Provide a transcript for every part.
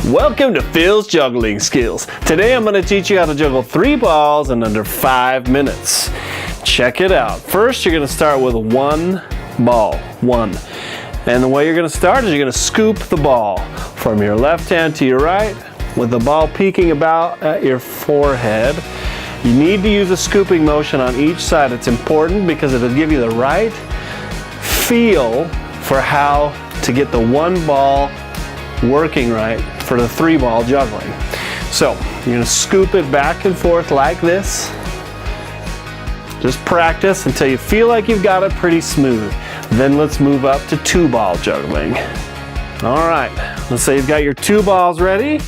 Welcome to Phil's Juggling Skills. Today I'm going to teach you how to juggle 3 balls in under 5 minutes. Check it out. First you're going to start with 1 ball. 1. And the way you're going to start is you're going to scoop the ball from your left hand to your right with the ball peeking about at your forehead. You need to use a scooping motion on each side. It's important because it'll give you the right feel for how to get the 1 ball working right for the 3 ball juggling. So you're going to scoop it back and forth like this. Just practice until you feel like you've got it pretty smooth. Then let's move up to 2 ball juggling. All right, let's say you've got your 2 balls ready.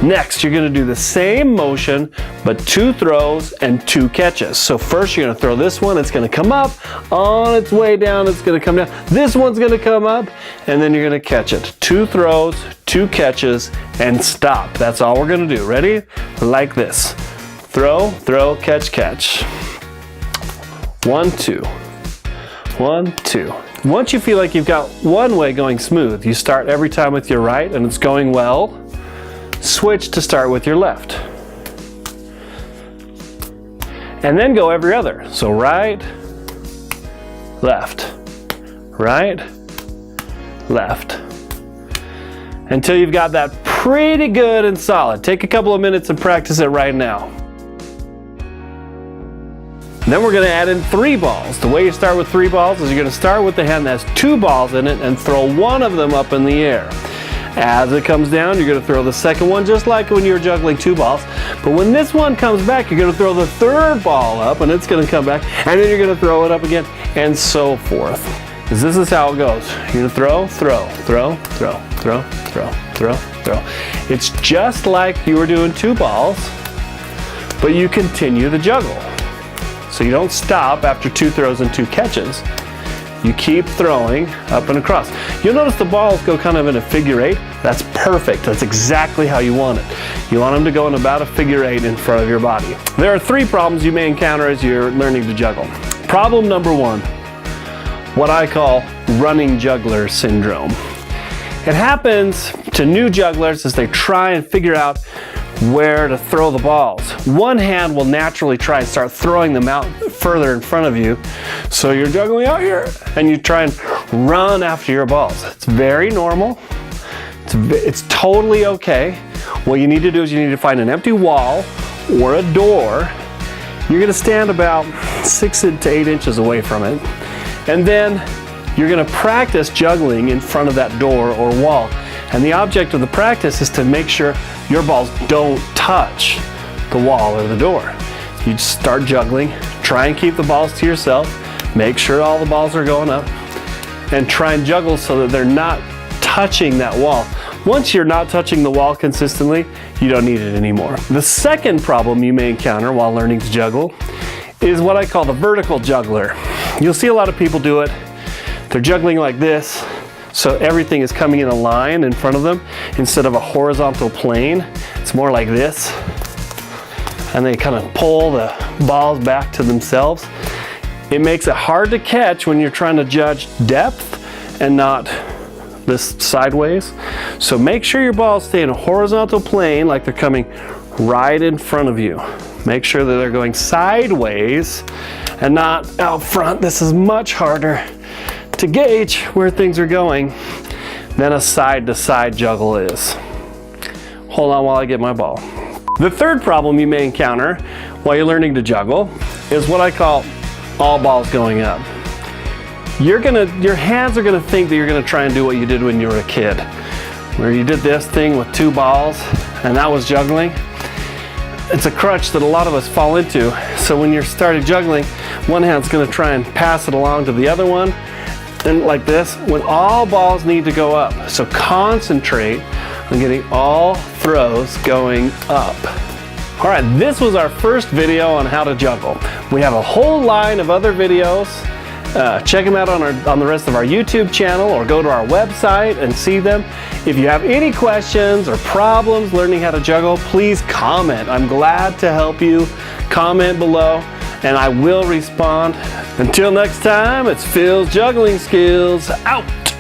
Next, you're going to do the same motion, but 2 throws and 2 catches. So first you're going to throw this one, it's going to come up, on its way down, it's going to come down. This one's going to come up, and then you're going to catch it. 2 throws, 2 catches, and stop. That's all we're going to do. Ready? Like this. Throw, throw, catch, catch. 1, 2. 1, 2. Once you feel like you've got one way going smooth, you start every time with your right and it's going well. Switch to start with your left. And then go every other. So right, left, right, left. Until you've got that pretty good and solid. Take a couple of minutes and practice it right now. Then we're going to add in 3 balls. The way you start with 3 balls is you're going to start with the hand that has 2 balls in it and throw one of them up in the air. As it comes down, you're going to throw the second one just like when you were juggling 2 balls. But when this one comes back, you're going to throw the 3rd ball up and it's going to come back, and then you're going to throw it up again, and so forth. Because this is how it goes. You're going to throw, throw, throw, throw, throw, throw, throw, throw. It's just like you were doing 2 balls, but you continue the juggle. So you don't stop after 2 throws and 2 catches. You keep throwing up and across. You'll notice the balls go kind of in a figure 8. That's perfect. That's exactly how you want it. You want them to go in about a figure 8 in front of your body. There are 3 problems you may encounter as you're learning to juggle. Problem number 1, what I call running juggler syndrome. It happens to new jugglers as they try and figure out where to throw the balls. One hand will naturally try and start throwing them out further in front of you. So you're juggling out here and you try and run after your balls. It's very normal. It's totally okay. What you need to do is you need to find an empty wall or a door. You're going to stand about 6 to 8 inches away from it. And then you're going to practice juggling in front of that door or wall. And the object of the practice is to make sure your balls don't touch the wall or the door. You just start juggling, try and keep the balls to yourself, make sure all the balls are going up, and try and juggle so that they're not touching that wall. Once you're not touching the wall consistently, you don't need it anymore. The second problem you may encounter while learning to juggle is what I call the vertical juggler. You'll see a lot of people do it. They're juggling like this. So everything is coming in a line in front of them instead of a horizontal plane. It's more like this. And they kind of pull the balls back to themselves. It makes it hard to catch when you're trying to judge depth and not this sideways. So make sure your balls stay in a horizontal plane like they're coming right in front of you. Make sure that they're going sideways and not out front. This is much harder to gauge where things are going than a side-to-side juggle is. Hold on while I get my ball. The third problem you may encounter while you're learning to juggle is what I call all balls going up. Your hands are gonna think that you're gonna try and do what you did when you were a kid, where you did this thing with 2 balls and that was juggling. It's a crutch that a lot of us fall into. So when you're starting juggling, one hand's gonna try and pass it along to the other one, and like this, when all balls need to go up. So concentrate on getting all throws going up. All right, this was our first video on how to juggle. We have a whole line of other videos. Check them out on the rest of our YouTube channel or go to our website and see them. If you have any questions or problems learning how to juggle, please comment. I'm glad to help you. Comment below and I will respond. Until next time, it's Phil's Juggling Skills out.